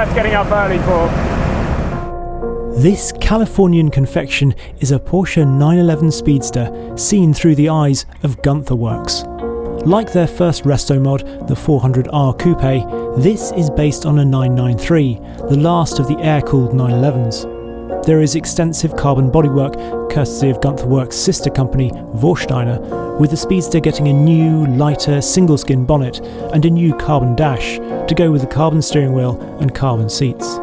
worth getting up early for. This Californian confection is a Porsche 911 Speedster seen through the eyes of Guntherwerks. Like their first Restomod, the 400R Coupe, this is based on a 993, the last of the air-cooled 911s. There is extensive carbon bodywork, courtesy of Guntherwerks' sister company, Vorsteiner, with the Speedster getting a new, lighter, single-skin bonnet and a new carbon dash to go with the carbon steering wheel and carbon seats.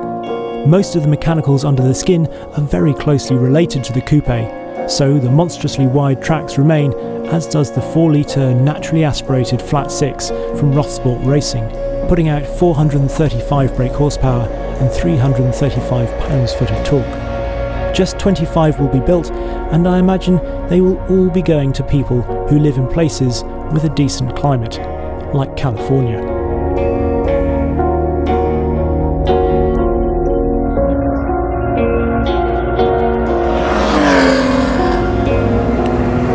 Most of the mechanicals under the skin are very closely related to the coupe, so the monstrously wide tracks remain, as does the 4-litre naturally aspirated flat 6 from Restomod Racing, putting out 435 brake horsepower and 335 pounds-foot of torque. Just 25 will be built, and I imagine they will all be going to people who live in places with a decent climate, like California.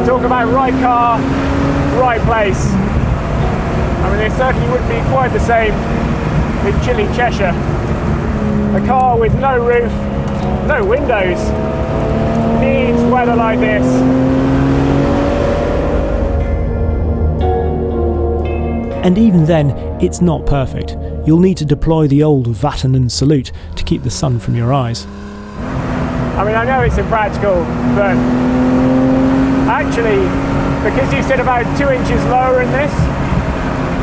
Talk about right car, right place. I mean, it certainly wouldn't be quite the same in chilly Cheshire. A car with no roof, no windows, needs weather like this. And even then, it's not perfect. You'll need to deploy the old Vatanen salute to keep the sun from your eyes. I mean, I know it's impractical, but actually, because you sit about 2 inches lower in this,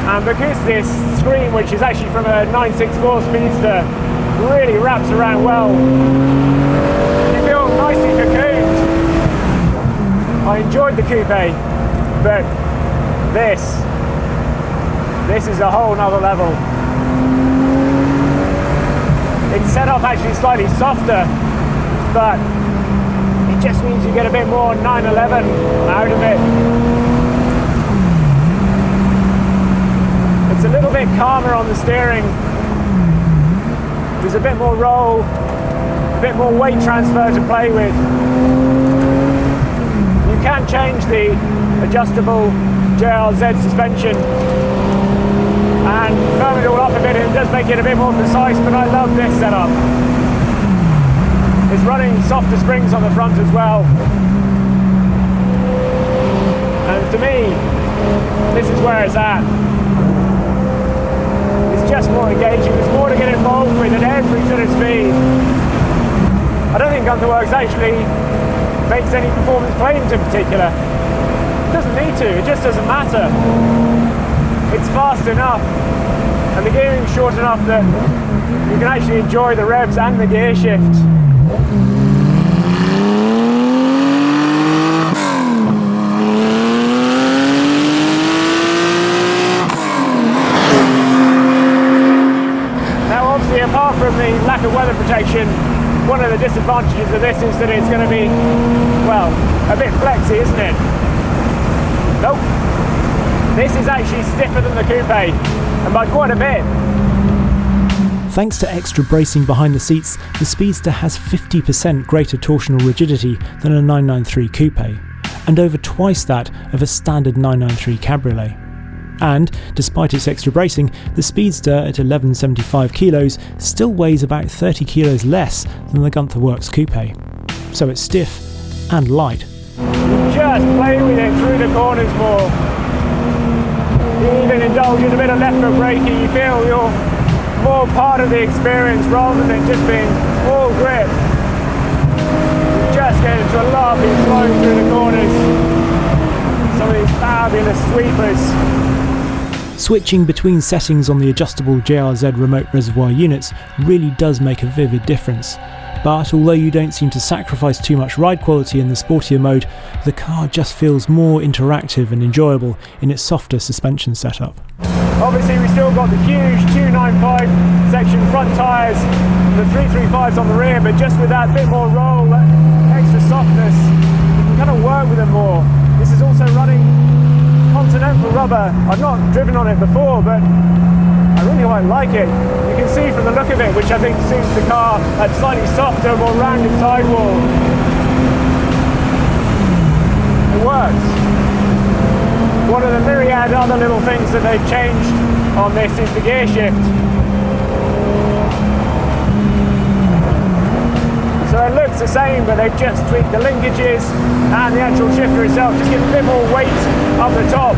and because this screen, which is actually from a 964 Speedster, really wraps around well, you feel nicely cocooned. I enjoyed the coupe, but this is a whole nother level. It's set up actually slightly softer, but it just means you get a bit more 911 out of it. It's a little bit calmer on the steering. There's a bit more roll, a bit more weight transfer to play with. You can change the adjustable JRZ suspension and firm it all up a bit, and it does make it a bit more precise, but I love this setup. It's running softer springs on the front as well. And to me, this is where it's at. It's just more engaging, there's more to get involved with at every sort of speed. I don't think Guntherwerks actually makes any performance claims in particular. It doesn't need to, it just doesn't matter. It's fast enough, and the gearing's short enough that you can actually enjoy the revs and the gear shift. Apart from the lack of weather protection, one of the disadvantages of this is that it's going to be, well, a bit flexy, isn't it? Nope. This is actually stiffer than the coupe, and by quite a bit. Thanks to extra bracing behind the seats, the Speedster has 50% greater torsional rigidity than a 993 coupe, and over twice that of a standard 993 cabriolet. And, despite its extra bracing, the Speedster at 1175 kilos still weighs about 30 kilos less than the Guntherwerks coupe. So it's stiff and light. Just play with it through the corners more. You even indulge in a bit of left foot braking, you feel you're more part of the experience rather than it just being all grip. You just get into a lovely flow through the corners. Some of these fabulous sweepers. Switching between settings on the adjustable JRZ remote reservoir units really does make a vivid difference. But although you don't seem to sacrifice too much ride quality in the sportier mode, the car just feels more interactive and enjoyable in its softer suspension setup. Obviously we've still got the huge 295 section front tyres, the 335s on the rear, but just with that bit more roll, that extra softness, you can kind of work with them more. This is also running Continental rubber. I've not driven on it before, but I really quite like it. You can see from the look of it, which I think suits the car, that slightly softer, more rounded sidewall. It works. One of the myriad other little things that they've changed on this is the gear shift. So it looks the same, but they've just tweaked the linkages and the actual shifter itself, just give a bit more weight up the top.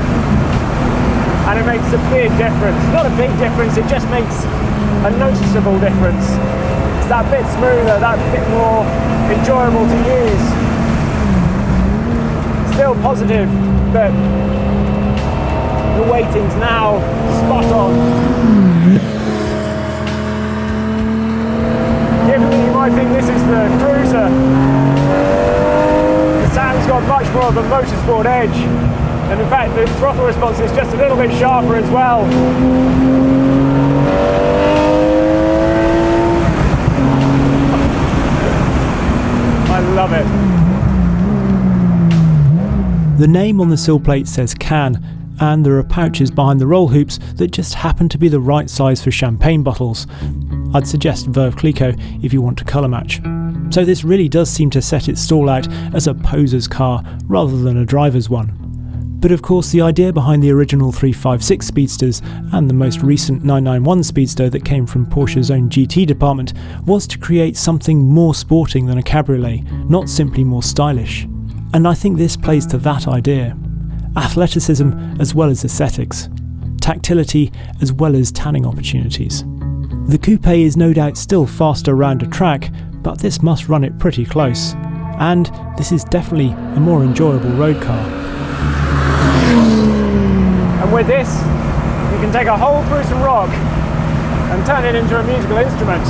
And it makes a big difference. Not a big difference, it just makes a noticeable difference. It's that bit smoother, that bit more enjoyable to use. Still positive, but the weighting's now spot on. Given that you might think this is the cruiser, the sound's got much more of a motorsport edge. And in fact, the throttle response is just a little bit sharper as well. I love it. The name on the sill plate says Can, and there are pouches behind the roll hoops that just happen to be the right size for champagne bottles. I'd suggest Veuve Clicquot if you want to colour match. So this really does seem to set its stall out as a poser's car rather than a driver's one. But of course the idea behind the original 356 Speedsters and the most recent 991 Speedster that came from Porsche's own GT department was to create something more sporting than a cabriolet, not simply more stylish. And I think this plays to that idea. Athleticism as well as aesthetics. Tactility as well as tanning opportunities. The coupe is no doubt still faster around a track, but this must run it pretty close. And this is definitely a more enjoyable road car. And with this, you can take a whole Bruce and Rock and turn it into a musical instrument.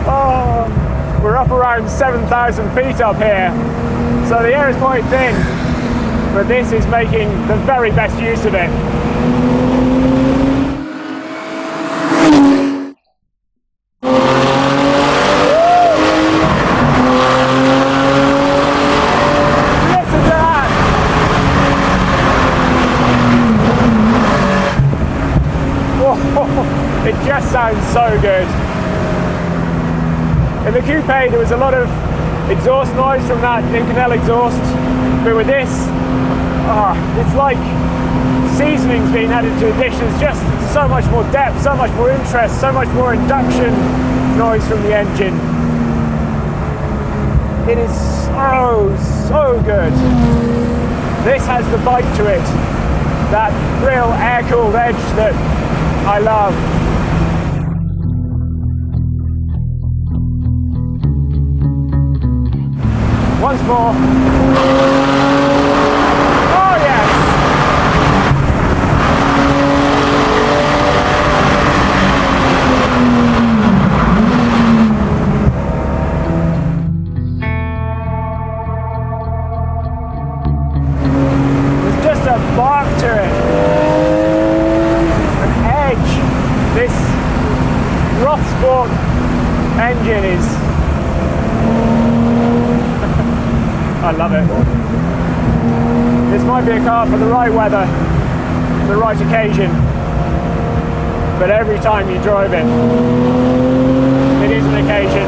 Oh, we're up around 7,000 feet up here, so the air is quite thin, but this is making the very best use of it. It just sounds so good. In the coupe there was a lot of exhaust noise from that Inconel exhaust, but with this, it's like seasonings being added to a dish. There's just so much more depth, so much more interest, so much more induction noise from the engine. It is so good. This has the bite to it, that real air-cooled edge that I love. Once more. Oh yes! There's just a bark to it. An edge. This Restomod engine is... I love it. This might be a car for the right weather, the right occasion, but every time you drive it, it is an occasion.